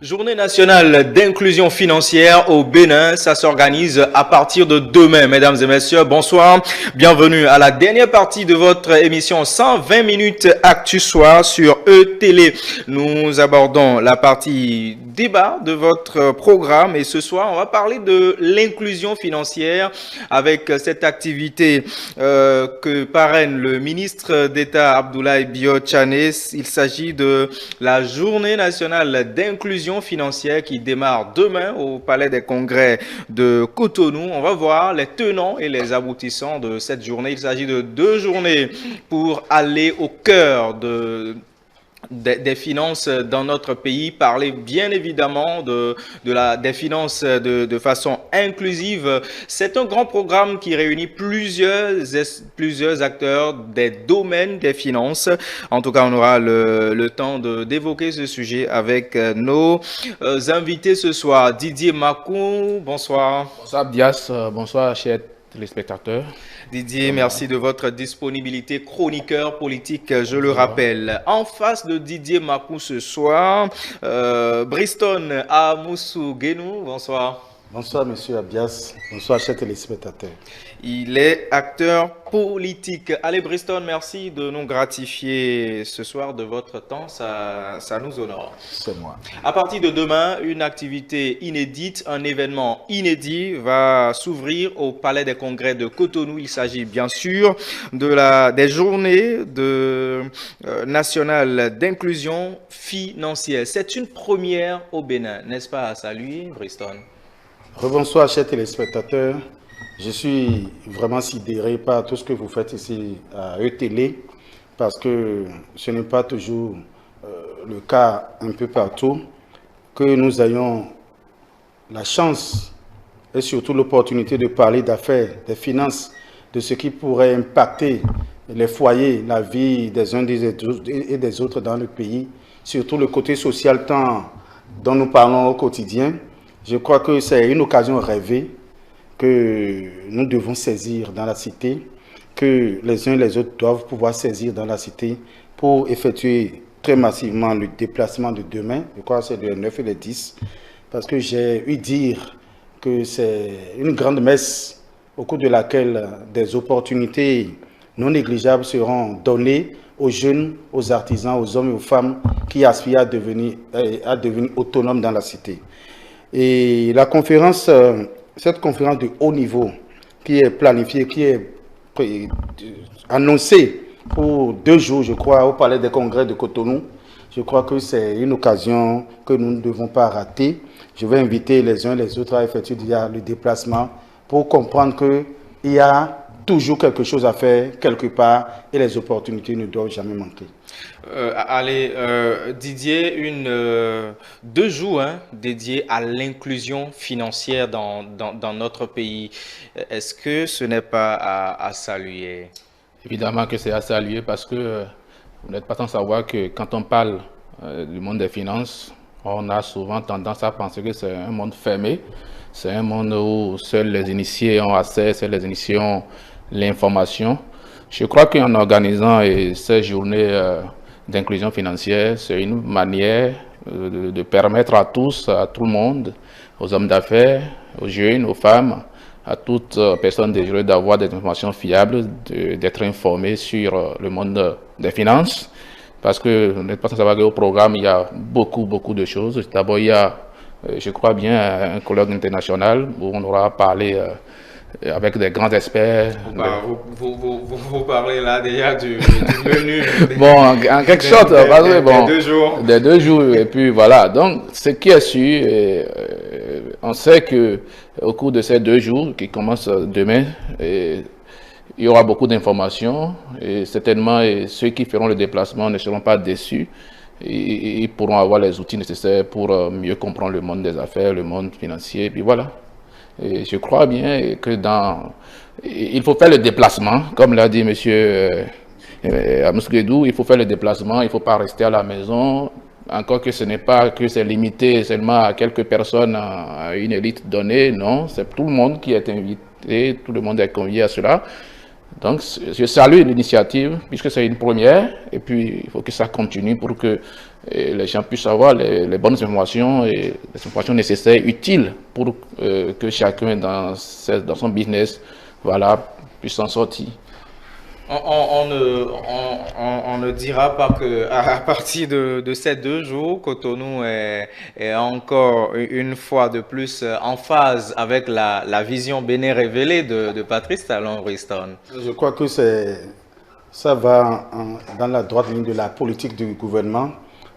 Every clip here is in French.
Journée nationale d'inclusion financière au Bénin, ça s'organise à partir de demain. Mesdames et messieurs, bonsoir. Bienvenue à la dernière partie de votre émission 120 minutes Actu Soir sur E-Télé. Nous abordons la partie débat de votre programme et ce soir, on va parler de l'inclusion financière avec cette activité que parraine le ministre d'État Abdoulaye Bio-Tchane. Il s'agit de la Journée nationale d'inclusion financière qui démarre demain au Palais des Congrès de Cotonou. On va voir les tenants et les aboutissants de cette journée. Il s'agit de 2 journées pour aller au cœur des finances dans notre pays, parler bien évidemment des finances de façon inclusive. C'est un grand programme qui réunit plusieurs acteurs des domaines des finances. En tout cas, on aura le temps d'évoquer ce sujet avec nos invités ce soir. Didier Makou, bonsoir. Bonsoir Dias, bonsoir chers téléspectateurs. Didier, merci de votre disponibilité, chroniqueur politique, je le rappelle. En face de Didier Makou ce soir, Briston Amoussou Guénou, bonsoir. Bonsoir Monsieur Abias, bonsoir chers téléspectateurs. Il est acteur politique. Allez Briston, merci de nous gratifier ce soir de votre temps, ça nous honore. C'est moi. À partir de demain, une activité inédite, un événement inédit va s'ouvrir au Palais des Congrès de Cotonou. Il s'agit bien sûr des journées nationales d'inclusion financière. C'est une première au Bénin, n'est-ce pas à saluer, Briston? Rebonsoir chers téléspectateurs. Je suis vraiment sidéré par tout ce que vous faites ici à E-Télé parce que ce n'est pas toujours le cas un peu partout que nous ayons la chance et surtout l'opportunité de parler d'affaires, des finances, de ce qui pourrait impacter les foyers, la vie des uns et des autres dans le pays, surtout le côté social dont nous parlons au quotidien. Je crois que c'est une occasion rêvée que nous devons saisir dans la cité, que les uns et les autres doivent pouvoir saisir dans la cité pour effectuer très massivement le déplacement de demain. Je crois que c'est le 9 et le 10, parce que j'ai eu dire que c'est une grande messe au cours de laquelle des opportunités non négligeables seront données aux jeunes, aux artisans, aux hommes et aux femmes qui aspirent à devenir autonomes dans la cité. Et la conférence, cette conférence de haut niveau qui est planifiée, qui est annoncée pour 2 jours, je crois, au Palais des Congrès de Cotonou, je crois que c'est une occasion que nous ne devons pas rater. Je vais inviter les uns et les autres à effectuer le déplacement pour comprendre qu'il y a toujours quelque chose à faire quelque part et les opportunités ne doivent jamais manquer. Didier, 2 jours dédiés à l'inclusion financière dans notre pays. Est-ce que ce n'est pas à saluer? Évidemment que c'est à saluer parce que vous n'êtes pas sans savoir que quand on parle du monde des finances, on a souvent tendance à penser que c'est un monde fermé. C'est un monde où seuls les initiés ont accès, seuls les initiés ont l'information. Je crois qu'en organisant ces journées d'inclusion financière, c'est une manière de permettre à tous, à tout le monde, aux hommes d'affaires, aux jeunes, aux femmes, à toute personne désireuse d'avoir des informations fiables, d'être informés sur le monde des finances. Parce que vous n'êtes pas sans savoir qu'au programme, il y a beaucoup de choses. D'abord, il y a, je crois bien, un colloque international où on aura parlé avec des grands experts. Vous parlez là déjà du menu. Bon, en quelque sorte, des 2 jours. Des 2 jours, et puis voilà. Donc, ce qui est sûr, on sait que au cours de ces 2 jours qui commencent demain, il y aura beaucoup d'informations et certainement ceux qui feront le déplacement ne seront pas déçus. Ils pourront avoir les outils nécessaires pour mieux comprendre le monde des affaires, le monde financier, et puis voilà. Et je crois bien que il faut faire le déplacement, comme l'a dit M. Amoussou Guénou, il faut faire le déplacement, il ne faut pas rester à la maison, encore que ce n'est pas que c'est limité seulement à quelques personnes, à une élite donnée, non, c'est tout le monde qui est invité, tout le monde est convié à cela. Donc, je salue l'initiative, puisque c'est une première, et puis il faut que ça continue pour que les gens puissent avoir les bonnes informations et les informations nécessaires, utiles, pour que chacun dans son business, voilà, puisse s'en sortir. On ne dira pas que à partir de ces 2 jours, Cotonou est encore une fois de plus en phase avec la vision béné révélée de Patrice Talon-Riston. Je crois que ça va dans la droite ligne de la politique du gouvernement,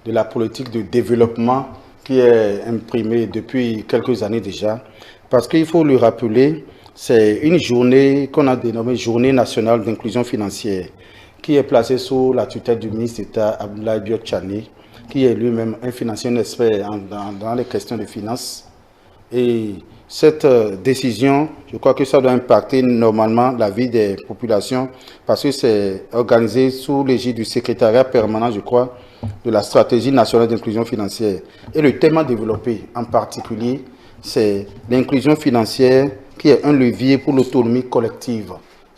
de la politique de développement qui est imprimée depuis quelques années déjà. Parce qu'il faut le rappeler, c'est une journée qu'on a dénommée Journée nationale d'inclusion financière, qui est placée sous la tutelle du ministre d'État Abdoulaye Biok-Tchane, qui est lui-même un financier, un expert dans les questions de finances. Et cette décision, je crois que ça doit impacter normalement la vie des populations, parce que c'est organisé sous l'égide du secrétariat permanent, je crois, de la stratégie nationale d'inclusion financière. Et le thème développé en particulier, c'est l'inclusion financière, qui est un levier pour l'autonomie collective.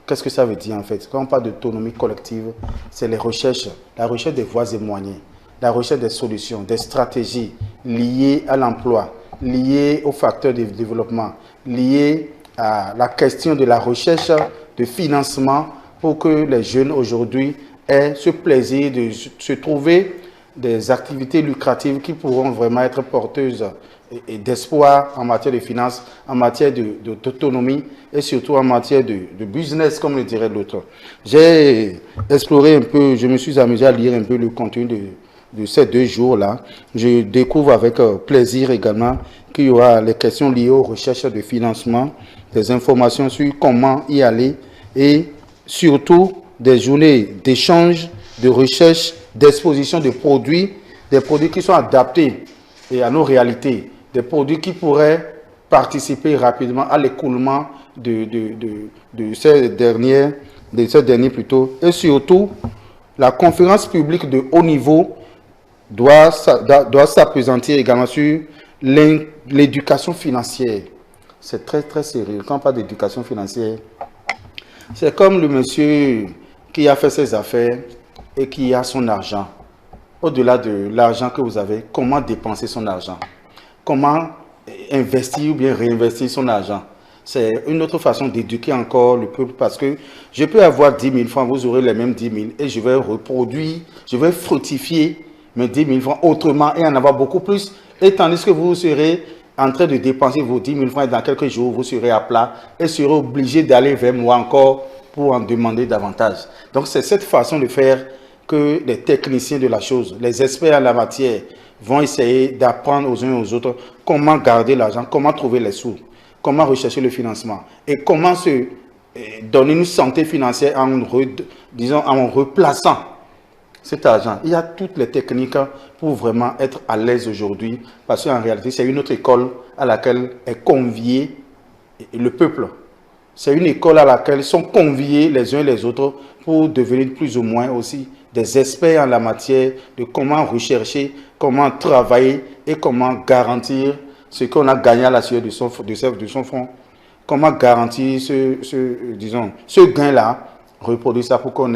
Qu'est-ce que ça veut dire en fait? Quand on parle d'autonomie collective, c'est la recherche des voies et moyens, la recherche des solutions, des stratégies liées à l'emploi, liées aux facteurs de développement, liées à la question de la recherche de financement pour que les jeunes aujourd'hui aient ce plaisir de se trouver des activités lucratives qui pourront vraiment être porteuses et d'espoir en matière de finances, en matière d'autonomie et surtout en matière de business, comme le dirait l'autre. J'ai exploré un peu, je me suis amusé à lire un peu le contenu de ces 2 jours-là. Je découvre avec plaisir également qu'il y aura les questions liées aux recherches de financement, des informations sur comment y aller et surtout des journées d'échange, de recherche, d'exposition de produits, des produits qui sont adaptés et à nos réalités, des produits qui pourraient participer rapidement à l'écoulement de ces derniers plutôt. Et surtout, la conférence publique de haut niveau doit s'appesantir également sur l'éducation financière. C'est très très sérieux. Quand on parle d'éducation financière, c'est comme le monsieur qui a fait ses affaires et qui a son argent. Au-delà de l'argent que vous avez, comment dépenser son argent? Comment investir ou bien réinvestir son argent? C'est une autre façon d'éduquer encore le peuple, parce que je peux avoir 10 000 francs, vous aurez les mêmes 10 000 et je vais reproduire, je vais fructifier mes 10 000 francs autrement et en avoir beaucoup plus. Et tandis que vous serez en train de dépenser vos 10 000 francs et dans quelques jours, vous serez à plat et serez obligé d'aller vers moi encore pour en demander davantage. Donc c'est cette façon de faire que les techniciens de la chose, les experts en la matière, vont essayer d'apprendre aux uns et aux autres comment garder l'argent, comment trouver les sous, comment rechercher le financement et comment se donner une santé financière en replaçant cet argent. Il y a toutes les techniques pour vraiment être à l'aise aujourd'hui, parce qu'en réalité, c'est une autre école à laquelle est convié le peuple. C'est une école à laquelle sont conviés les uns et les autres pour devenir plus ou moins aussi des experts en la matière de comment rechercher, comment travailler et comment garantir ce qu'on a gagné à la suite de son fonds. Comment garantir ce gain-là, reproduire ça pour qu'on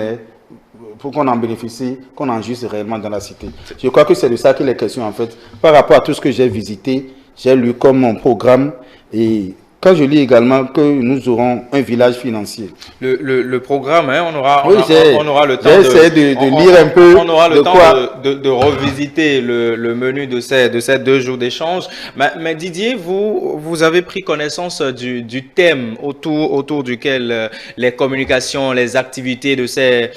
en bénéficie, qu'on en jouisse réellement dans la cité. Je crois que c'est de ça qu'il est question en fait. Par rapport à tout ce que j'ai visité, j'ai lu comme mon programme et quand je lis également que nous aurons un village financier. Le programme, hein, on aura le temps de lire un peu. On aura le temps de revisiter le menu de ces 2 jours d'échange. Mais Didier, vous avez pris connaissance du thème autour duquel les communications, les activités de ces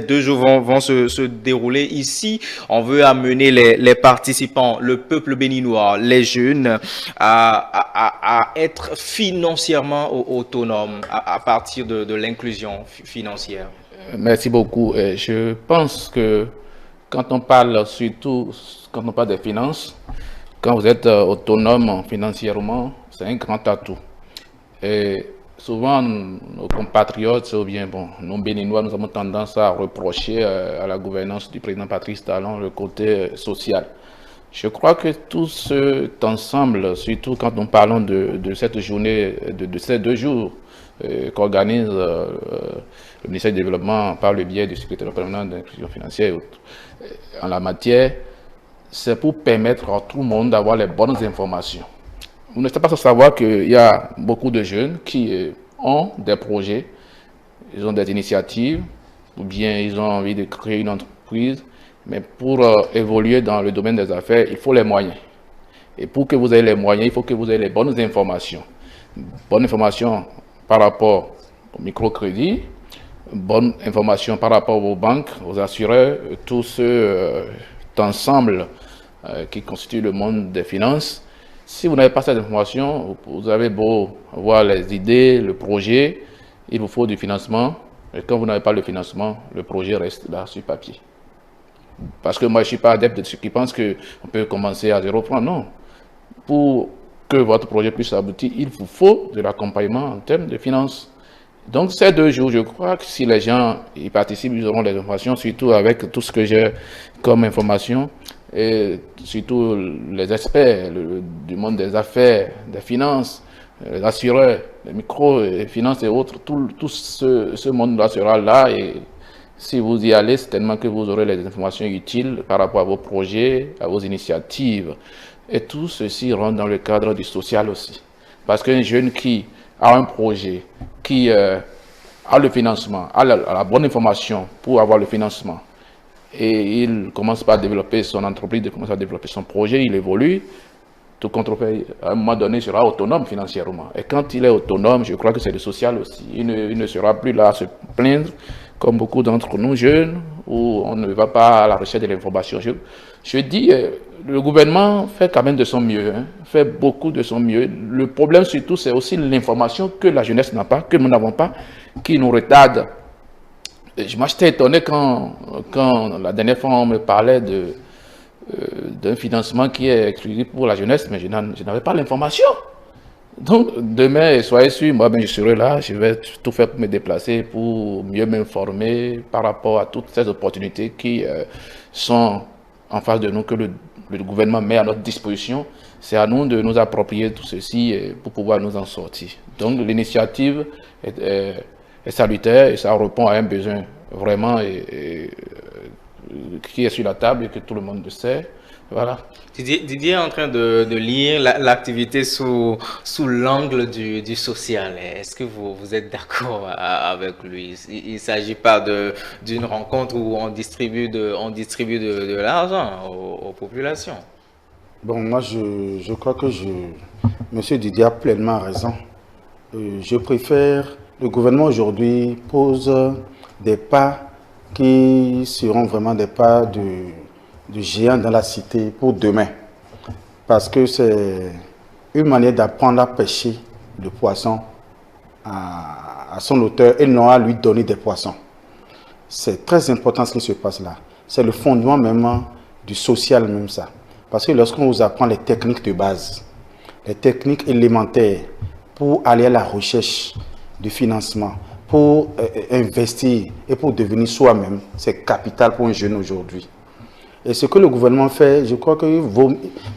2 jours vont se dérouler. Ici, on veut amener les participants, le peuple béninois, les jeunes, à être financièrement autonome à partir de l'inclusion financière. Merci beaucoup. Je pense que quand on parle des finances, quand vous êtes autonome financièrement, c'est un grand atout. Et souvent, nos compatriotes, ou bien nos Béninois, nous avons tendance à reprocher à la gouvernance du président Patrice Talon le côté social. Je crois que tout cet ensemble, surtout quand nous parlons de cette journée, de ces 2 jours qu'organise le ministère du Développement par le biais du secrétaire permanent d'inclusion financière et autres. En la matière, c'est pour permettre à tout le monde d'avoir les bonnes informations. Vous n'êtes pas sans savoir qu'il y a beaucoup de jeunes qui ont des projets, ils ont des initiatives, ou bien ils ont envie de créer une entreprise, mais pour évoluer dans le domaine des affaires, il faut les moyens. Et pour que vous ayez les moyens, il faut que vous ayez les bonnes informations. Bonnes informations par rapport au microcrédit, bonnes informations par rapport aux banques, aux assureurs, tout ce ensemble qui constitue le monde des finances. Si vous n'avez pas cette information, vous avez beau avoir les idées, le projet, il vous faut du financement. Et quand vous n'avez pas le financement, le projet reste là sur papier. Parce que moi, je ne suis pas adepte de ceux qui pensent qu'on peut commencer à 0 francs. Non. Pour que votre projet puisse aboutir, il vous faut de l'accompagnement en termes de finances. Donc, ces 2 jours, je crois que si les gens y participent, ils auront des informations, surtout avec tout ce que j'ai comme information, et surtout les experts du monde des affaires, des finances, les assureurs, les micro-finances et autres, tout ce monde-là sera là. Et si vous y allez, c'est tellement que vous aurez les informations utiles par rapport à vos projets, à vos initiatives. Et tout ceci rentre dans le cadre du social aussi. Parce qu'un jeune qui a un projet, qui a le financement, a la bonne information pour avoir le financement, et il commence par développer son entreprise, il commence à développer son projet, il évolue, tout contre-fait, à un moment donné, il sera autonome financièrement. Et quand il est autonome, je crois que c'est le social aussi. Il ne sera plus là à se plaindre, comme beaucoup d'entre nous jeunes, où on ne va pas à la recherche de l'information. Je dis, le gouvernement fait quand même de son mieux, fait beaucoup de son mieux. Le problème surtout, c'est aussi l'information que la jeunesse n'a pas, que nous n'avons pas, qui nous retarde. Je m'étais étonné quand la dernière fois on me parlait d'un financement qui est exclusif pour la jeunesse, mais je n'avais pas l'information. Donc demain, soyez sûr, moi je serai là, je vais tout faire pour me déplacer, pour mieux m'informer par rapport à toutes ces opportunités qui sont en face de nous, que le gouvernement met à notre disposition. C'est à nous de nous approprier tout ceci pour pouvoir nous en sortir. Donc l'initiative est salutaire et ça répond à un besoin vraiment qui est sur la table et que tout le monde le sait. Voilà. Didier est en train de lire l'activité sous l'angle du social. Est-ce que vous êtes d'accord avec lui? Il ne s'agit pas d'une rencontre où on distribue de l'argent aux populations. Bon, moi, je crois que M. Didier a pleinement raison. Je préfère... Le gouvernement aujourd'hui pose des pas qui seront vraiment des pas de géant dans la cité pour demain. Parce que c'est une manière d'apprendre à pêcher le poisson à son auteur et non à lui donner des poissons. C'est très important ce qui se passe là. C'est le fondement même du social même ça. Parce que lorsqu'on vous apprend les techniques de base, les techniques élémentaires pour aller à la recherche du financement, pour investir et pour devenir soi-même, c'est capital pour un jeune aujourd'hui. Et ce que le gouvernement fait, je crois que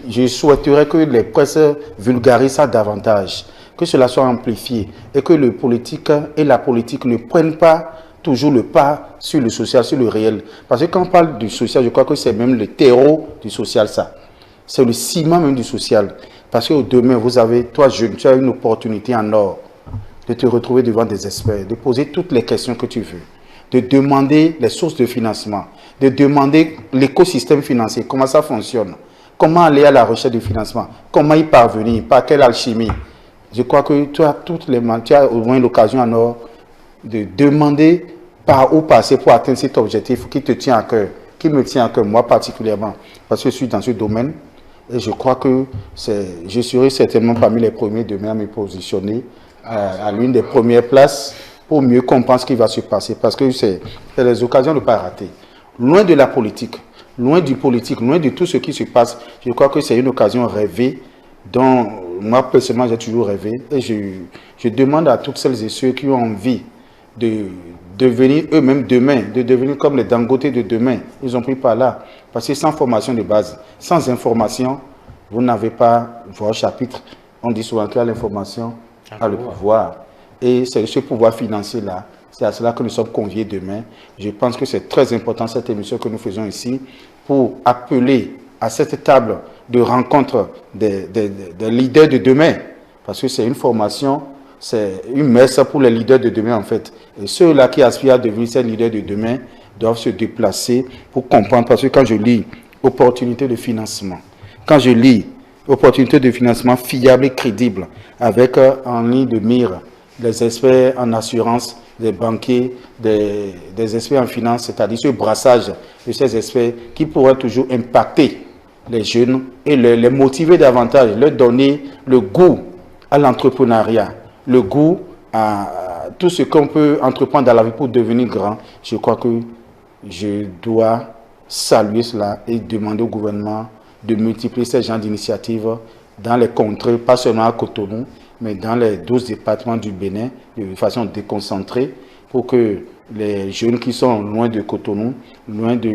je souhaiterais que les presses vulgarisent ça davantage, que cela soit amplifié et que le politique et la politique ne prennent pas toujours le pas sur le social, sur le réel. Parce que quand on parle du social, je crois que c'est même le terreau du social, ça. C'est le ciment même du social. Parce que demain, vous avez, toi jeune, tu as une opportunité en or de te retrouver devant des experts, de poser toutes les questions que tu veux, de demander les sources de financement, de demander l'écosystème financier, comment ça fonctionne, comment aller à la recherche du financement, comment y parvenir, par quelle alchimie. Je crois que tu as au moins l'occasion en or de demander par où passer pour atteindre cet objectif qui te tient à cœur, qui me tient à cœur, moi particulièrement, parce que je suis dans ce domaine et je crois que je serai certainement parmi les premiers demain à me positionner à l'une des premières places pour mieux comprendre ce qui va se passer, parce que c'est les occasions de ne pas rater. Loin de la politique, loin du politique, loin de tout ce qui se passe, je crois que c'est une occasion rêvée dont moi personnellement j'ai toujours rêvé, et je demande à toutes celles et ceux qui ont envie de devenir eux-mêmes demain, de devenir comme les Dangote de demain, ils ont pris par là, parce que sans formation de base, sans information, vous n'avez pas votre chapitre. On dit souvent que l'information a le pouvoir. Et c'est ce pouvoir financier-là, c'est à cela que nous sommes conviés demain. Je pense que c'est très important cette émission que nous faisons ici pour appeler à cette table de rencontre des leaders de demain. Parce que c'est une formation, c'est une messe pour les leaders de demain en fait. Et ceux-là qui aspirent à devenir ces leaders de demain doivent se déplacer pour comprendre. Parce que quand je lis opportunité de financement, quand je lis opportunité de financement fiable et crédible, avec en ligne de mire des experts en assurance, des banquiers, des experts en finance, c'est-à-dire ce brassage de ces experts qui pourraient toujours impacter les jeunes et les motiver davantage, leur donner le goût à l'entrepreneuriat, le goût à tout ce qu'on peut entreprendre dans la vie pour devenir grand. Je crois que je dois saluer cela et demander au gouvernement de multiplier ces genres d'initiatives dans les contrées, pas seulement à Cotonou, mais dans les 12 départements du Bénin, de façon déconcentrée, pour que les jeunes qui sont loin de Cotonou, loin de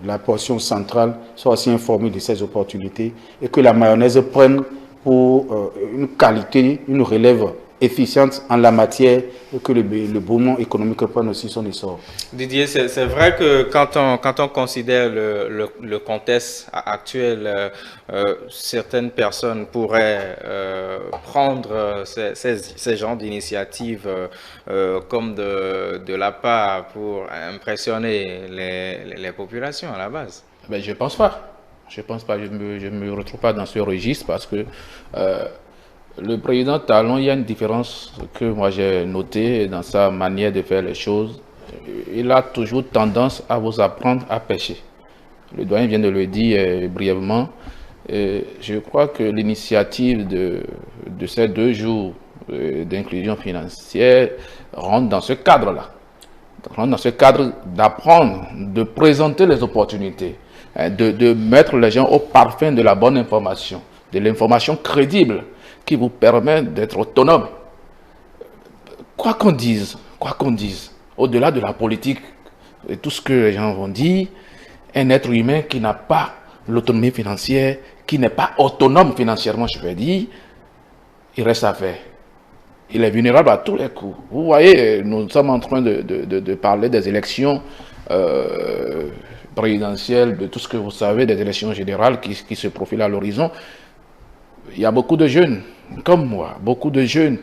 la portion centrale, soient aussi informés de ces opportunités et que la mayonnaise prenne pour une qualité, une relève efficiente en la matière et que le mouvement économique prenne aussi son essor. Didier, c'est vrai que quand on considère le contexte actuel, certaines personnes pourraient prendre ces genres d'initiatives comme de la part pour impressionner les populations à la base. Ben, je pense pas. Je pense pas. Je me retrouve pas dans ce registre parce que le président Talon, il y a une différence que moi j'ai notée dans sa manière de faire les choses. Il a toujours tendance à vous apprendre à pêcher. Le doyen vient de le dire brièvement. Je crois que l'initiative de ces 2 jours d'inclusion financière rentre dans ce cadre-là. Rentre dans ce cadre d'apprendre, de présenter les opportunités, de mettre les gens au parfum de la bonne information, de l'information crédible, qui vous permet d'être autonome. Quoi qu'on dise, au-delà de la politique et tout ce que les gens vont dire, un être humain qui n'a pas l'autonomie financière, qui n'est pas autonome financièrement, je vais dire, il reste à faire. Il est vulnérable à tous les coups. Vous voyez, nous sommes en train de parler des élections présidentielles, de tout ce que vous savez, des élections générales qui se profilent à l'horizon. Il y a beaucoup de jeunes, comme moi, beaucoup de jeunes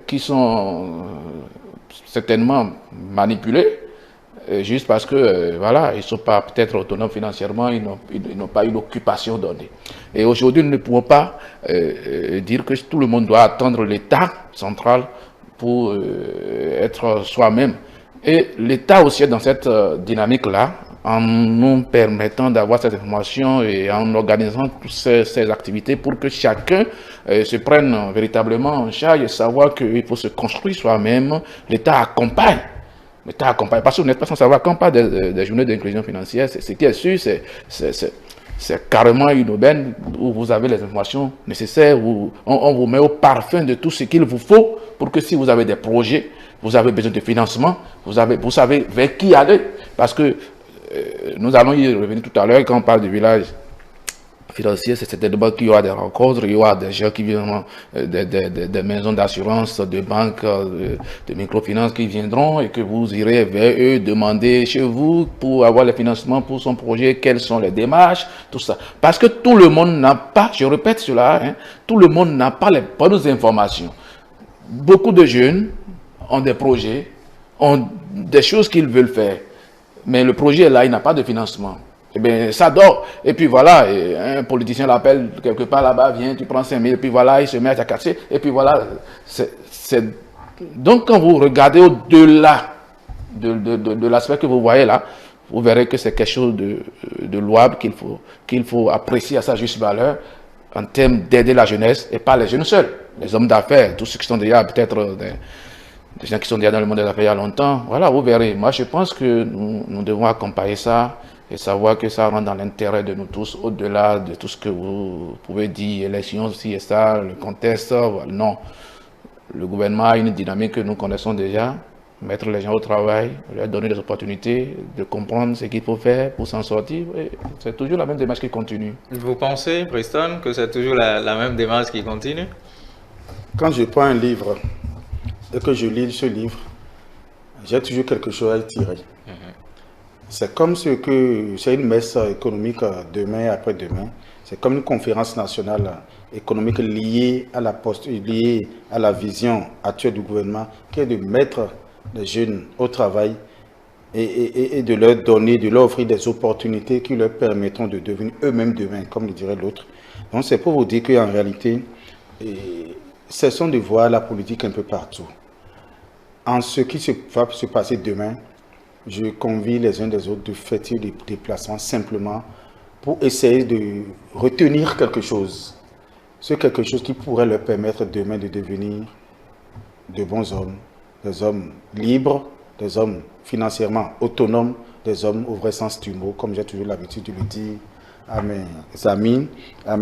qui sont certainement manipulés, juste parce que, voilà, ils ne sont pas peut-être autonomes financièrement, ils n'ont pas une occupation donnée. Et aujourd'hui, nous ne pouvons pas dire que tout le monde doit attendre l'État central pour être soi-même. Et l'État aussi est dans cette dynamique-là, en nous permettant d'avoir cette information et en organisant toutes ces activités pour que chacun se prenne véritablement en charge et savoir qu'il faut se construire soi-même. L'État accompagne. L'État accompagne. Parce que vous n'êtes pas sans savoir, quand on parle des journées d'inclusion financière, ce qui est sûr, c'est carrément une aubaine où vous avez les informations nécessaires, où on vous met au parfum de tout ce qu'il vous faut pour que si vous avez des projets, vous avez besoin de financement, vous savez vers qui aller. Parce que nous allons y revenir tout à l'heure quand on parle du village financier, c'est certainement qu'il y aura des rencontres, il y aura des gens qui viendront, des maisons d'assurance, de banques, de microfinance qui viendront et que vous irez vers eux demander chez vous pour avoir les financements pour son projet, quelles sont les démarches, tout ça. Parce que tout le monde n'a pas, je répète cela, tout le monde n'a pas les bonnes informations. Beaucoup de jeunes ont des projets, ont des choses qu'ils veulent faire. Mais le projet est là, il n'a pas de financement. Eh bien, ça dort. Et puis voilà, et un politicien l'appelle quelque part là-bas, viens, tu prends 5 000, et puis voilà, il se met à casser. Et puis voilà. Donc, quand vous regardez au-delà de l'aspect que vous voyez là, vous verrez que c'est quelque chose de louable qu'il faut apprécier à sa juste valeur en termes d'aider la jeunesse et pas les jeunes seuls. Les hommes d'affaires, tous ceux qui sont déjà peut-être des gens qui sont déjà dans le monde des affaires il y a longtemps, voilà, vous verrez. Moi, je pense que nous devons accompagner ça et savoir que ça rentre dans l'intérêt de nous tous, au-delà de tout ce que vous pouvez dire, élections, ci et ça, le contexte, non. Le gouvernement a une dynamique que nous connaissons déjà, mettre les gens au travail, leur donner des opportunités, de comprendre ce qu'il faut faire pour s'en sortir. C'est toujours la même démarche qui continue. Vous pensez, Preston, que c'est toujours la même démarche qui continue? Quand je prends un livre et que je lis ce livre, j'ai toujours quelque chose à y tirer. C'est comme c'est une messe économique demain, après-demain. C'est comme une conférence nationale économique liée à la vision actuelle du gouvernement, qui est de mettre les jeunes au travail et de leur donner, de leur offrir des opportunités qui leur permettront de devenir eux-mêmes demain, comme le dirait l'autre. Donc c'est pour vous dire qu'en réalité, cessons de voir la politique un peu partout. En ce qui va se passer demain, je convie les uns des autres de faire des déplacements simplement pour essayer de retenir quelque chose. C'est quelque chose qui pourrait leur permettre demain de devenir de bons hommes, des hommes libres, des hommes financièrement autonomes, des hommes au vrai sens du mot, comme j'ai toujours l'habitude de le dire à mes amis, à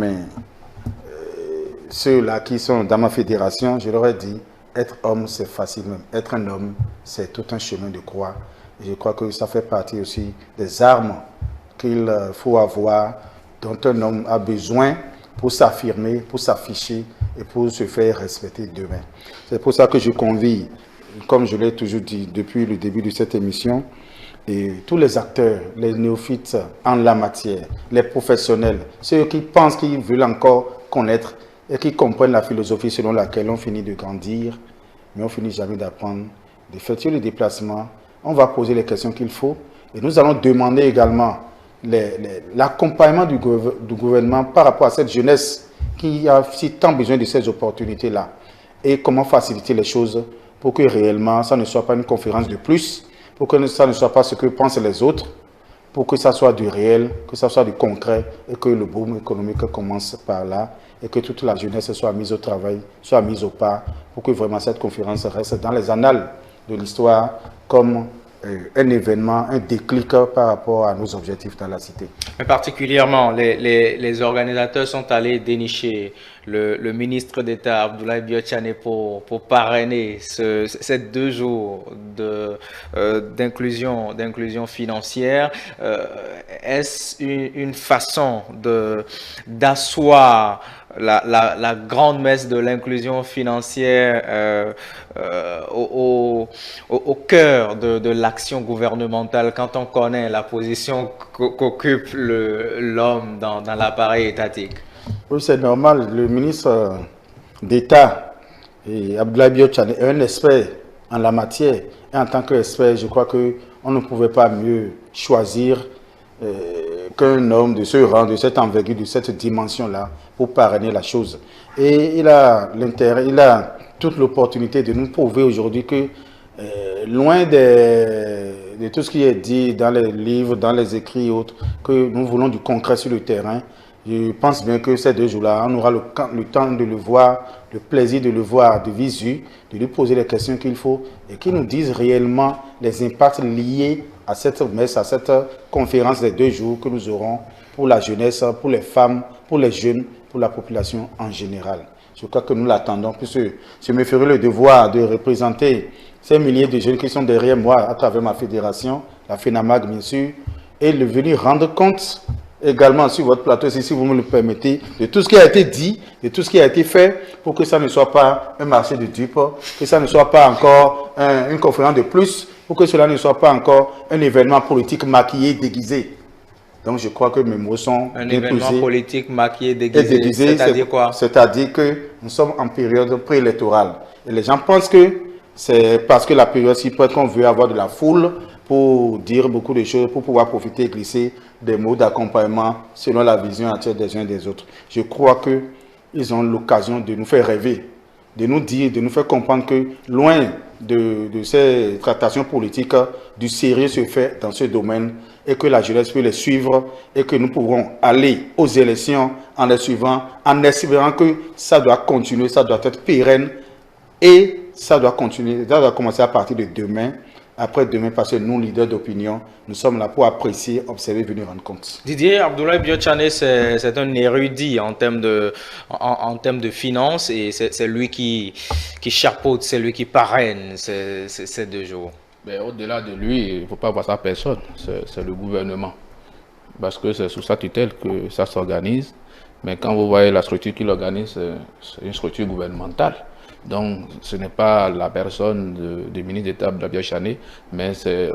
ceux-là qui sont dans ma fédération. Je leur ai dit, être homme, c'est facile même. Être un homme, c'est tout un chemin de croix. Je crois que ça fait partie aussi des armes qu'il faut avoir, dont un homme a besoin pour s'affirmer, pour s'afficher et pour se faire respecter demain. C'est pour ça que je convie, comme je l'ai toujours dit depuis le début de cette émission, et tous les acteurs, les néophytes en la matière, les professionnels, ceux qui pensent qu'ils veulent encore connaître et qui comprennent la philosophie selon laquelle on finit de grandir, mais on finit jamais d'apprendre, d'effectuer les déplacements. On va poser les questions qu'il faut et nous allons demander également l'accompagnement du gouvernement par rapport à cette jeunesse qui a si tant besoin de ces opportunités-là et comment faciliter les choses pour que réellement ça ne soit pas une conférence de plus, pour que ça ne soit pas ce que pensent les autres, pour que ça soit du réel, que ça soit du concret et que le boom économique commence par là et que toute la jeunesse soit mise au travail, soit mise au pas pour que vraiment cette conférence reste dans les annales de l'histoire comme un événement, un déclic par rapport à nos objectifs dans la cité. Mais particulièrement, les organisateurs sont allés dénicher le ministre d'État Abdoulaye Biotchane pour parrainer ces 2 jours d'inclusion financière. Est-ce une façon d'asseoir la grande messe de l'inclusion financière au cœur de l'action gouvernementale quand on connaît la position qu'occupe l'homme dans l'appareil étatique? Oui, c'est normal. Le ministre d'État, Abdoulaye Biotchane, est un expert en la matière. Et en tant qu'expert, je crois qu'on ne pouvait pas mieux choisir qu'un homme de ce rang, de cette envergure, de cette dimension-là, pour parrainer la chose. Et il a l'intérêt, il a toute l'opportunité de nous prouver aujourd'hui que, loin de tout ce qui est dit dans les livres, dans les écrits et autres, que nous voulons du concret sur le terrain. Je pense bien que ces 2 jours-là, on aura le temps de le voir, le plaisir de le voir de visu, de lui poser les questions qu'il faut et qu'il nous dise réellement les impacts liés à cette messe, à cette conférence des 2 jours que nous aurons pour la jeunesse, pour les femmes, pour les jeunes, pour la population en général. Je crois que nous l'attendons, puisque je me ferai le devoir de représenter ces milliers de jeunes qui sont derrière moi à travers ma fédération, la FENAMAG bien sûr, et de venir rendre compte également sur votre plateau, si vous me le permettez, de tout ce qui a été dit, de tout ce qui a été fait, pour que ça ne soit pas un marché de dupes, que ça ne soit pas encore une conférence de plus, pour que cela ne soit pas encore un événement politique maquillé, déguisé. Donc je crois que mes mots sont un événement politique maquillé, déguisé, c'est-à-dire quoi? C'est-à-dire que nous sommes en période préélectorale. Et les gens pensent que c'est parce que la période s'y prête qu'on veut avoir de la foule pour dire beaucoup de choses, pour pouvoir profiter et glisser des mots d'accompagnement selon la vision actuelle des uns et des autres. Je crois qu'ils ont l'occasion de nous faire rêver, de nous dire, de nous faire comprendre que loin de ces tractations politiques, du sérieux se fait dans ce domaine et que la jeunesse peut les suivre et que nous pourrons aller aux élections en les suivant, en espérant que ça doit continuer, ça doit être pérenne et ça doit continuer, ça doit commencer à partir de demain. Après-demain, parce que nous, leaders d'opinion, nous sommes là pour apprécier, observer, venir rendre compte. Didier, Abdoulaye Biotchane, c'est un érudit en termes de finances et c'est lui qui chapeaute, c'est lui qui parraine ces 2 jours. Mais au-delà de lui, il ne faut pas voir sa personne, c'est le gouvernement. Parce que c'est sous sa tutelle que ça s'organise. Mais quand vous voyez la structure qui l'organise, c'est une structure gouvernementale. Donc, ce n'est pas la personne du ministre d'État Abdoulaye Chane, mais c'est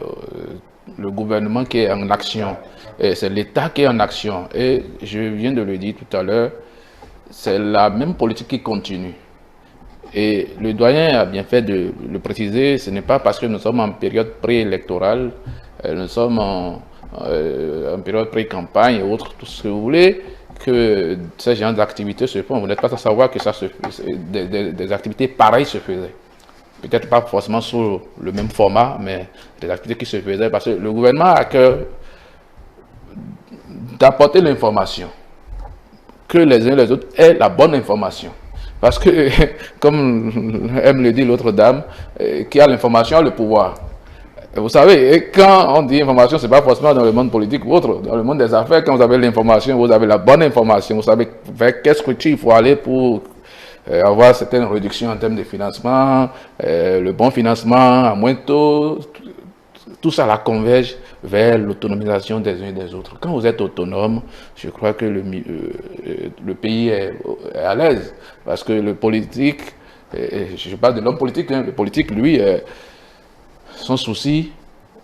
le gouvernement qui est en action. Et c'est l'État qui est en action. Et je viens de le dire tout à l'heure, c'est la même politique qui continue. Et le doyen a bien fait de le préciser, ce n'est pas parce que nous sommes en période préélectorale, nous sommes en période pré-campagne et autres, tout ce que vous voulez, que ces genres d'activités se font. Vous n'êtes pas sans savoir que ça se des activités pareilles se faisaient. Peut-être pas forcément sous le même format, mais des activités qui se faisaient parce que le gouvernement a à cœur d'apporter l'information, que les uns et les autres aient la bonne information. Parce que, comme aime le dit l'autre dame, qui a l'information a le pouvoir. Vous savez, et quand on dit information, ce n'est pas forcément dans le monde politique ou autre. Dans le monde des affaires, quand vous avez l'information, vous avez la bonne information, vous savez vers quelle structure il faut aller pour avoir certaines réductions en termes de financement, le bon financement à moins taux, tout ça la converge vers l'autonomisation des uns et des autres. Quand vous êtes autonome, je crois que le pays est à l'aise. Parce que le politique, je parle de l'homme politique, hein, le politique, lui, son souci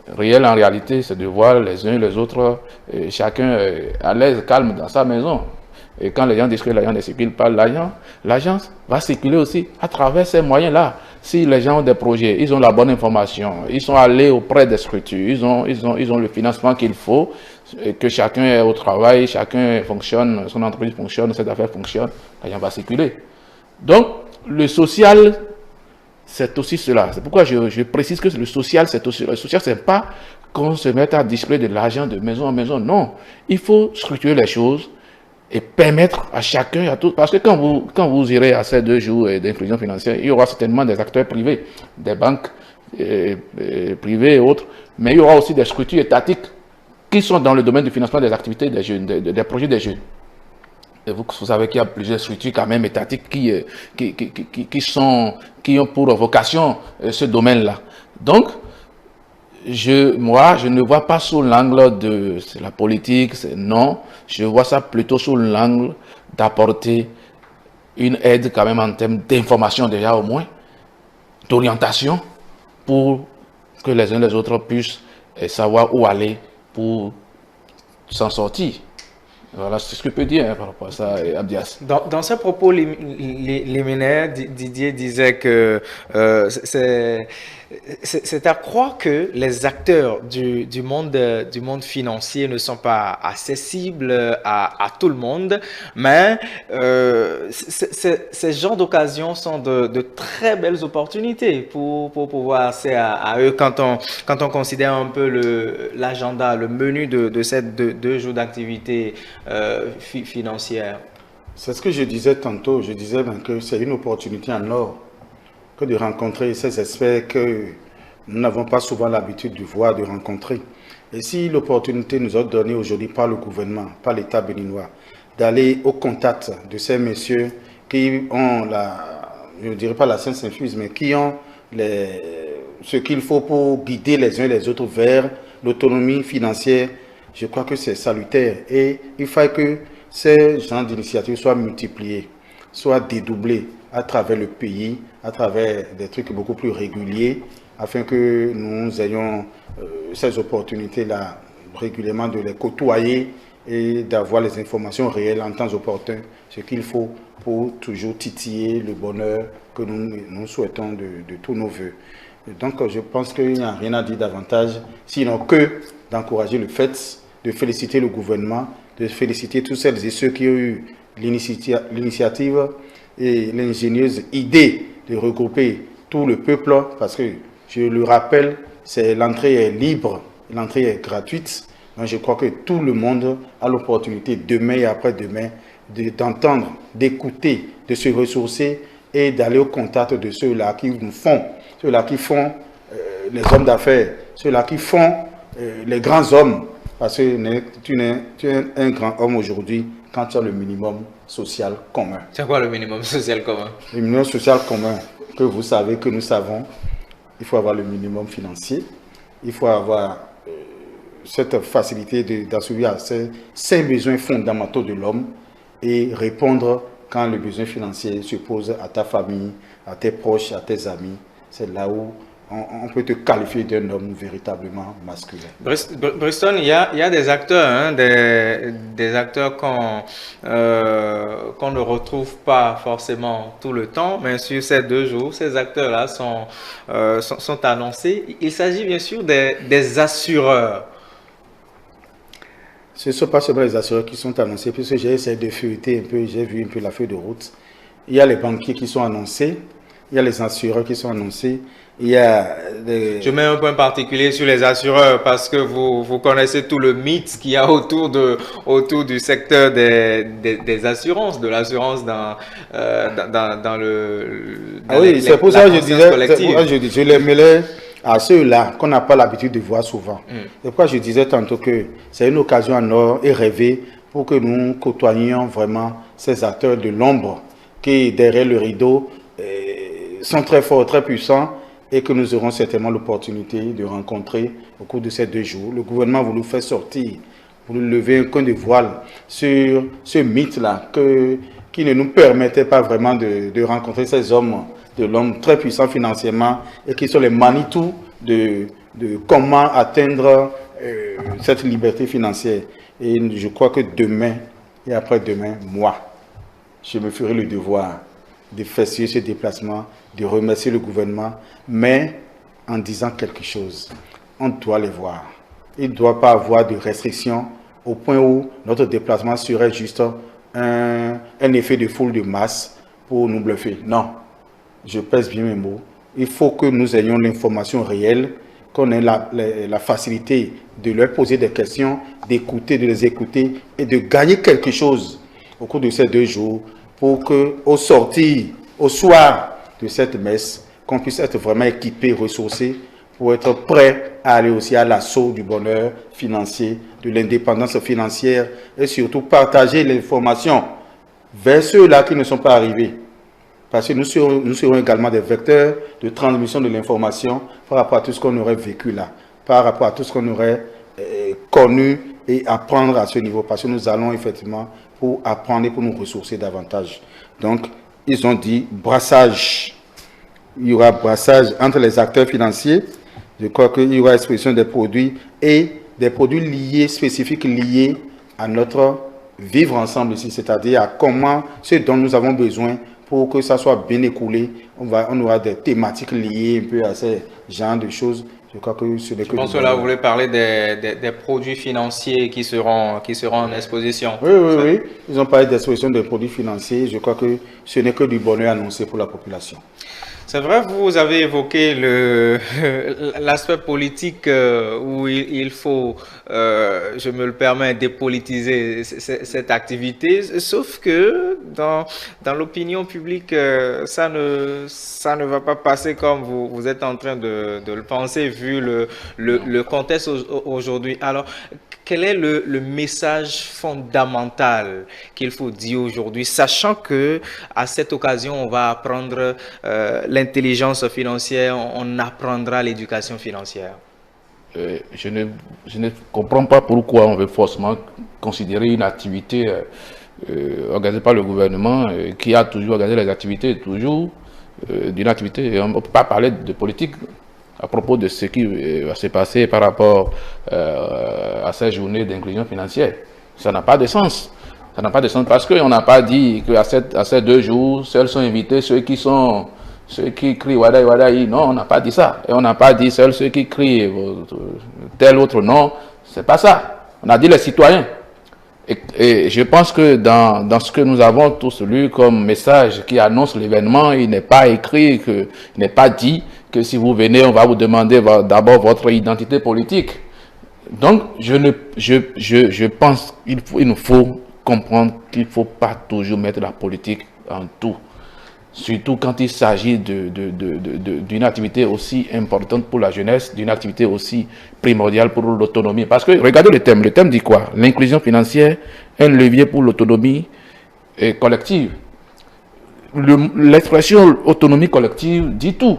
réel en réalité, c'est de voir les uns et les autres, chacun à l'aise, calme dans sa maison. Et quand les gens disent que l'argent ne circule pas, l'argent va circuler aussi à travers ces moyens-là. Si les gens ont des projets, ils ont la bonne information, ils sont allés auprès des structures, ils ont le financement qu'il faut, et que chacun est au travail, chacun fonctionne, son entreprise fonctionne, cette affaire fonctionne, l'argent va circuler. Donc, le social, c'est aussi cela. C'est pourquoi je précise que le social, c'est aussi le social, c'est pas qu'on se mette à distribuer de l'argent de maison en maison. Non, il faut structurer les choses et permettre à chacun, à tous, parce que quand vous irez à ces 2 jours d'inclusion financière, il y aura certainement des acteurs privés, des banques privées et autres, mais il y aura aussi des structures étatiques qui sont dans le domaine du financement des activités des jeunes, des projets des jeunes. Et vous savez qu'il y a plusieurs structures quand même étatiques qui ont pour vocation ce domaine-là. Donc, moi, je ne vois pas sous l'angle de la politique, non. Je vois ça plutôt sous l'angle d'apporter une aide quand même en termes d'information déjà au moins, d'orientation, pour que les uns et les autres puissent savoir où aller pour s'en sortir. Voilà ce que je peux dire par rapport à ça, Abdias. Dans ses propos liminaires, Didier disait que c'est à croire que les acteurs du monde financier ne sont pas accessibles à tout le monde, mais ces genres d'occasions sont de très belles opportunités pour pouvoir accéder à eux quand on considère un peu l'agenda, le menu de ces 2 jours d'activité financière. C'est ce que je disais tantôt. Je disais que c'est une opportunité en or que de rencontrer ces experts que nous n'avons pas souvent l'habitude de voir, de rencontrer. Et si l'opportunité nous est donnée aujourd'hui par le gouvernement, par l'État béninois, d'aller au contact de ces messieurs qui ont je ne dirais pas la science infuse, mais qui ont ce qu'il faut pour guider les uns et les autres vers l'autonomie financière, je crois que c'est salutaire. Et il faut que ces genres d'initiatives soient multipliées, soient dédoublées à travers le pays, à travers des trucs beaucoup plus réguliers, afin que nous ayons ces opportunités-là régulièrement de les côtoyer et d'avoir les informations réelles en temps opportun, ce qu'il faut pour toujours titiller le bonheur que nous souhaitons de tous nos voeux. Donc je pense qu'il n'y a rien à dire davantage, sinon que d'encourager le fait, de féliciter le gouvernement, de féliciter tous celles et ceux qui ont eu l'initiative et l'ingénieuse idée de regrouper tout le peuple, parce que, je le rappelle, l'entrée est libre, l'entrée est gratuite. Donc je crois que tout le monde a l'opportunité demain et après-demain d'entendre, d'écouter, de se ressourcer et d'aller au contact de ceux-là qui nous font, ceux-là qui font les hommes d'affaires, ceux-là qui font les grands hommes. Parce que tu es un grand homme aujourd'hui quand tu as le minimum social commun. C'est quoi le minimum social commun? Le minimum social commun, que vous savez, que nous savons, il faut avoir le minimum financier, il faut avoir cette facilité d'assouvir ces 5 besoins fondamentaux de l'homme et répondre quand le besoin financier se pose à ta famille, à tes proches, à tes amis, c'est là où on peut te qualifier d'un homme véritablement masculin. Briston, il y a des acteurs, hein, des acteurs qu'on ne retrouve pas forcément tout le temps, mais sur ces 2 jours, ces acteurs-là sont annoncés. Il s'agit bien sûr des assureurs. Ce ne sont pas seulement les assureurs qui sont annoncés, puisque j'ai essayé de feuilleter un peu, j'ai vu un peu la feuille de route. Il y a les banquiers qui sont annoncés, il y a les assureurs qui sont annoncés, il y a Je mets un point particulier sur les assureurs parce que vous connaissez tout le mythe qu'il y a autour du secteur des assurances, de l'assurance dans oui, c'est pour ça que je les mêlais à ceux-là qu'on n'a pas l'habitude de voir souvent. C'est pourquoi je disais tantôt que c'est une occasion en or et rêvée pour que nous côtoyions vraiment ces acteurs de l'ombre qui, derrière le rideau, sont très forts, très puissants et que nous aurons certainement l'opportunité de rencontrer au cours de ces 2 jours. Le gouvernement a voulu faire sortir, voulu lever un coin de voile sur ce mythe-là qui ne nous permettait pas vraiment de rencontrer ces hommes de l'homme très puissants financièrement et qui sont les Manitou de comment atteindre cette liberté financière. Et je crois que demain et après-demain, moi, je me ferai le devoir de faire ce déplacement, de remercier le gouvernement, mais en disant quelque chose. On doit les voir. Il ne doit pas avoir de restrictions au point où notre déplacement serait juste un effet de foule de masse pour nous bluffer. Non, je pèse bien mes mots. Il faut que nous ayons l'information réelle, qu'on ait la facilité de leur poser des questions, d'écouter, de les écouter et de gagner quelque chose au cours de ces 2 jours pour qu'au sortir, au soir de cette messe, qu'on puisse être vraiment équipé, ressourcé pour être prêt à aller aussi à l'assaut du bonheur financier, de l'indépendance financière et surtout partager l'information vers ceux-là qui ne sont pas arrivés. Parce que nous serons également des vecteurs de transmission de l'information par rapport à tout ce qu'on aurait vécu là, par rapport à tout ce qu'on aurait connu et apprendre à ce niveau. Parce que nous allons effectivement pour apprendre et pour nous ressourcer davantage. Donc, ils ont dit brassage. Il y aura brassage entre les acteurs financiers. Je crois qu'il y aura exposition des produits et des produits liés, spécifiques liés à notre vivre ensemble ici, c'est-à-dire à comment, ce dont nous avons besoin pour que ça soit bien écoulé. On aura des thématiques liées un peu à ces genres de choses. Je crois que ce n'est que... Je pense que là, vous voulez parler des produits financiers qui seront en exposition. Oui. Ils ont parlé d'exposition des produits financiers. Je crois que ce n'est que du bonheur annoncé pour la population. C'est vrai, vous avez évoqué l'aspect politique où il faut, je me le permets, dépolitiser cette activité, sauf que dans l'opinion publique, ça ne va pas passer comme vous êtes en train de le penser vu le contexte aujourd'hui. Alors, quel est le message fondamental qu'il faut dire aujourd'hui, sachant que à cette occasion, on va apprendre l'intelligence financière, on apprendra l'éducation financière? Je ne comprends pas pourquoi on veut forcément considérer une activité organisée par le gouvernement qui a toujours organisé les activités, toujours d'une activité. On ne peut pas parler de politique à propos de ce qui va se passer par rapport à ces journées d'inclusion financière. Ça n'a pas de sens. Ça n'a pas de sens parce qu'on n'a pas dit qu'à ces 2 jours, seuls sont invités ceux qui crient Wadaï Wadaï. Non, on n'a pas dit ça. Et on n'a pas dit seuls ceux qui crient tel autre nom. C'est pas ça. On a dit les citoyens. Et je pense que dans ce que nous avons tous lu comme message qui annonce l'événement, il n'est pas écrit, il n'est pas dit que si vous venez, on va vous demander d'abord votre identité politique. Donc, je pense qu'il nous faut comprendre qu'il ne faut pas toujours mettre la politique en tout. Surtout quand il s'agit d'une activité aussi importante pour la jeunesse, d'une activité aussi primordiale pour l'autonomie. Parce que, regardez le thème dit quoi? L'inclusion financière, un levier pour l'autonomie collective. L'expression autonomie collective dit tout.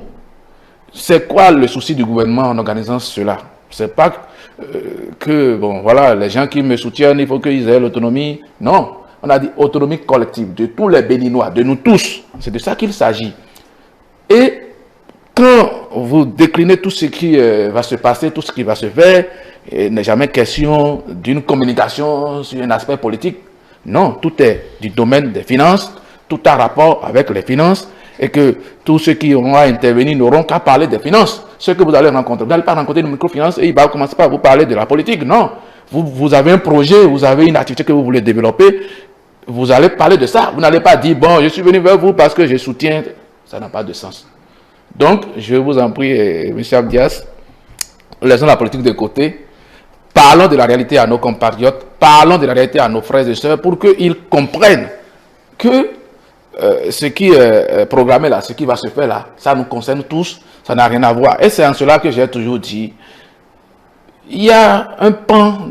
C'est quoi le souci du gouvernement en organisant cela? C'est pas que, bon, voilà, les gens qui me soutiennent, il faut qu'ils aient l'autonomie. Non. On a dit autonomie collective de tous les Béninois, de nous tous. C'est de ça qu'il s'agit. Et quand vous déclinez tout ce qui va se passer, tout ce qui va se faire, il n'est jamais question d'une communication sur un aspect politique. Non, tout est du domaine des finances, tout a rapport avec les finances, et que tous ceux qui auront à intervenir n'auront qu'à parler des finances. Ceux que vous allez rencontrer, vous n'allez pas rencontrer une microfinance et il va commencer par vous parler de la politique. Non, vous avez un projet, vous avez une activité que vous voulez développer, vous allez parler de ça. Vous n'allez pas dire, bon, je suis venu vers vous parce que je soutiens. Ça n'a pas de sens. Donc, je vous en prie, M. Abdias, laissons la politique de côté. Parlons de la réalité à nos compatriotes, parlons de la réalité à nos frères et sœurs pour qu'ils comprennent que ce qui est programmé là, ce qui va se faire là, ça nous concerne tous, ça n'a rien à voir. Et c'est en cela que j'ai toujours dit, il y a un pan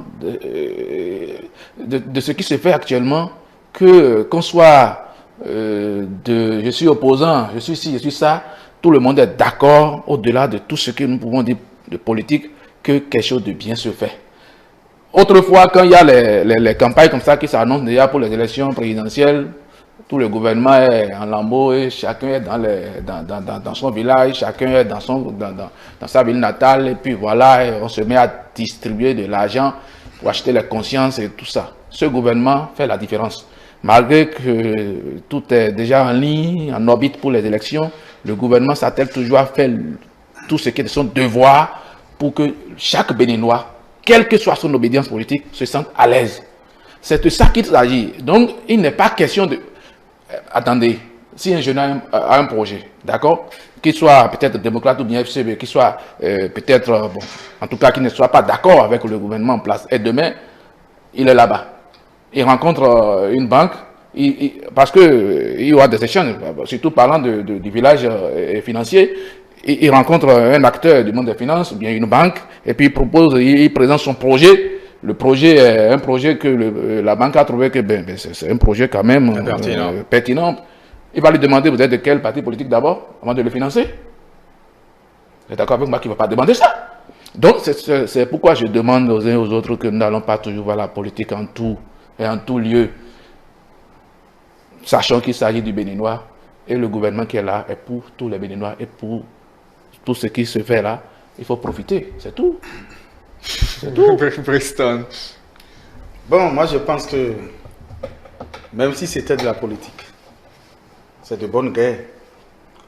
de ce qui se fait actuellement, qu'on soit je suis opposant, je suis ci, je suis ça, tout le monde est d'accord au-delà de tout ce que nous pouvons dire de politique, que quelque chose de bien se fait. Autrefois, quand il y a les campagnes comme ça qui s'annoncent déjà pour les élections présidentielles, tout le gouvernement est en lambeaux et chacun est dans son village, chacun est dans sa ville natale, et puis voilà, et on se met à distribuer de l'argent pour acheter les consciences et tout ça. Ce gouvernement fait la différence. Malgré que tout est déjà en ligne, en orbite pour les élections, le gouvernement s'attelle toujours à faire tout ce qui est de son devoir pour que chaque Béninois, quelle que soit son obédience politique, se sente à l'aise. C'est de ça qu'il s'agit. Donc, il n'est pas question de... Attendez, si un jeune a un projet, d'accord, qu'il soit peut-être démocrate ou bien FCB, qu'il soit peut-être, bon, en tout cas, qu'il ne soit pas d'accord avec le gouvernement en place, et demain, il est là-bas. Il rencontre une banque, parce qu'il y aura des échanges, surtout parlant du village financier, il rencontre un acteur du monde des finances, bien une banque, et puis il présente son projet. Le projet est un projet que la banque a trouvé que c'est un projet quand même pertinent. Il va lui demander, vous êtes de quel parti politique d'abord, avant de le financer? Vous êtes d'accord avec moi qu'il ne va pas demander ça? Donc c'est pourquoi je demande aux uns et aux autres que nous n'allons pas toujours voir la politique en tout et en tout lieu, sachant qu'il s'agit du Béninois, et le gouvernement qui est là est pour tous les Béninois et pour tout ce qui se fait là, il faut profiter, c'est tout. C'est tout. Brixton. Bon, moi je pense que même si c'était de la politique, c'est de bonne guerre.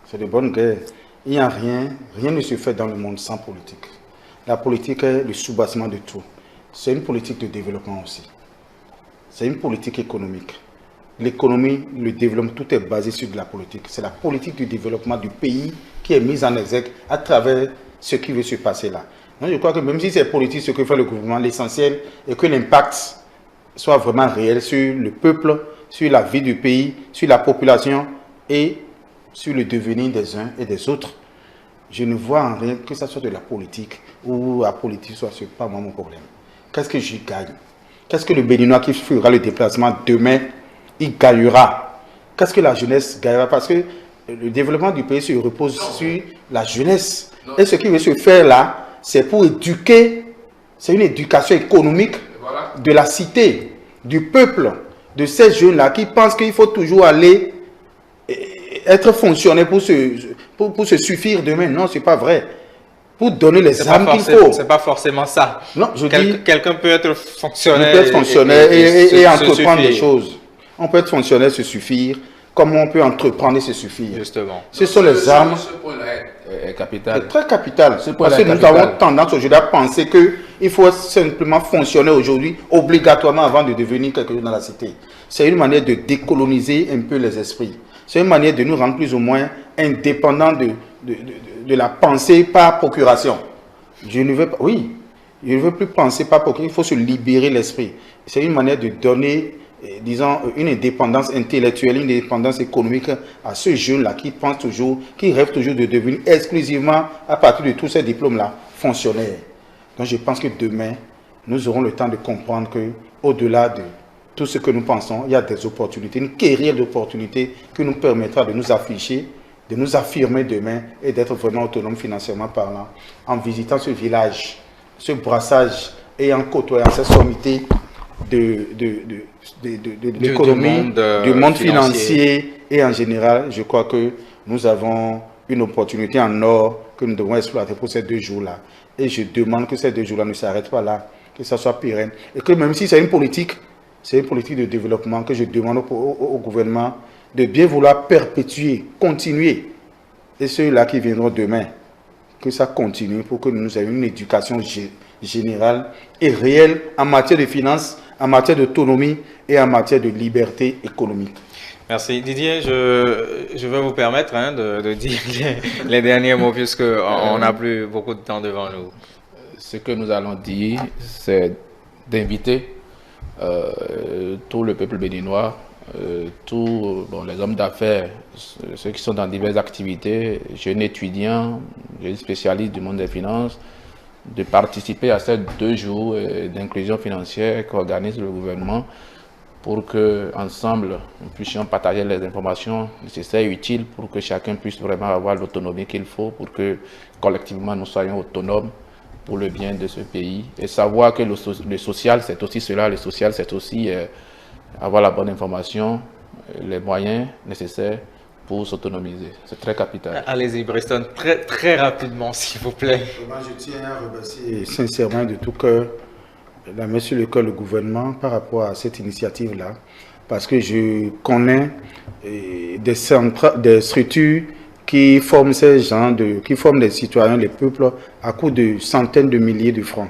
C'est de bonne guerre. Il n'y a rien ne se fait dans le monde sans politique. La politique est le soubassement de tout. C'est une politique de développement aussi. C'est une politique économique. L'économie, le développement, tout est basé sur de la politique. C'est la politique du développement du pays qui est mise en exergue à travers ce qui veut se passer là. Donc, je crois que même si c'est politique, ce que fait le gouvernement, l'essentiel est que l'impact soit vraiment réel sur le peuple, sur la vie du pays, sur la population et sur le devenir des uns et des autres. Je ne vois en rien que ça soit de la politique ou la politique soit, ce n'est pas moi mon problème. Qu'est-ce que j'y gagne? Qu'est-ce que le Béninois qui fera le déplacement demain, il gagnera? Qu'est-ce que la jeunesse gagnera? Parce que le développement du pays se repose sur la jeunesse. Et ce qui veut se faire là, c'est pour éduquer, c'est une éducation économique de la cité, du peuple, de ces jeunes-là qui pensent qu'il faut toujours aller être fonctionnaire pour se suffire demain. Non, ce n'est pas vrai. Pour donner les armes qu'il faut. C'est pas forcément ça. Non, je dis... Quelqu'un peut être fonctionnaire, peut être fonctionnaire et entreprendre des choses. On peut être fonctionnaire, se suffire, comme on peut entreprendre et se suffire. Justement. Ce sont les armes... Ce point-là est capital. C'est très capital. Parce que nous avons tendance aujourd'hui à penser qu'il faut simplement fonctionner aujourd'hui, obligatoirement avant de devenir quelque chose dans la cité. C'est une manière de décoloniser un peu les esprits. C'est une manière de nous rendre plus ou moins indépendants de la pensée par procuration. Je ne veux pas, oui, je ne veux plus penser par procuration, il faut se libérer l'esprit. C'est une manière de donner, disons, une indépendance intellectuelle, une indépendance économique à ceux jeunes-là qui pensent toujours, qui rêvent toujours de devenir exclusivement, à partir de tous ces diplômes-là, fonctionnaires. Donc je pense que demain, nous aurons le temps de comprendre qu'au-delà de tout ce que nous pensons, il y a des opportunités, une carrière d'opportunités qui nous permettra de nous afficher, de nous affirmer demain et d'être vraiment autonomes financièrement parlant, en visitant ce village, ce brassage et en côtoyant cette sommité l'économie, du monde financier et en général, je crois que nous avons une opportunité en or que nous devons exploiter pour ces 2 jours-là. Et je demande que ces 2 jours-là ne s'arrêtent pas là, que ça soit pérenne. Et que même si c'est une politique de développement que je demande au gouvernement de bien vouloir perpétuer, continuer. Et ceux-là qui viendront demain, que ça continue pour que nous ayons une éducation générale et réelle en matière de finances, en matière d'autonomie et en matière de liberté économique. Merci. Didier, je vais vous permettre de dire les derniers mots puisqu'on n'a plus beaucoup de temps devant nous. Ce que nous allons dire, c'est d'inviter tout le peuple béninois, tous les hommes d'affaires, ceux qui sont dans diverses activités, jeunes étudiants, jeunes spécialistes du monde des finances, de participer à ces 2 jours d'inclusion financière qu'organise le gouvernement pour que ensemble nous puissions partager les informations nécessaires et utiles pour que chacun puisse vraiment avoir l'autonomie qu'il faut pour que collectivement nous soyons autonomes pour le bien de ce pays et savoir que le social c'est aussi cela, le social c'est aussi avoir la bonne information, les moyens nécessaires pour s'autonomiser. C'est très capital. Allez-y, Briston, très rapidement, s'il vous plaît. Moi, je tiens à remercier sincèrement de tout cœur monsieur le gouvernement par rapport à cette initiative-là, parce que je connais des structures qui forment ces gens, qui forment les citoyens, les peuples, à coût de centaines de milliers de francs.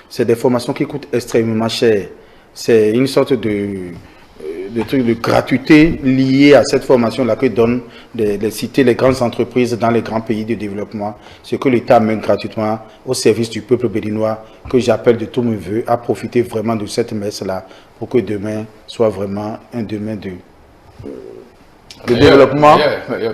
C'est des formations qui coûtent extrêmement cher. C'est une sorte de gratuité liée à cette formation-là que donnent les cités, les grandes entreprises dans les grands pays de développement. Ce que l'État met gratuitement au service du peuple béninois, que j'appelle de tous mes voeux à profiter vraiment de cette messe-là pour que demain soit vraiment un demain de développement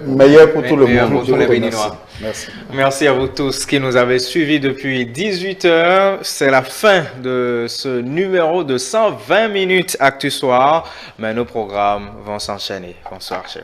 meilleur pour tout le monde. Pour tous les Béninois. Merci. Merci à vous tous qui nous avez suivis depuis 18h. C'est la fin de ce numéro de 120 minutes Actu Soir, mais nos programmes vont s'enchaîner. Bonsoir, chef.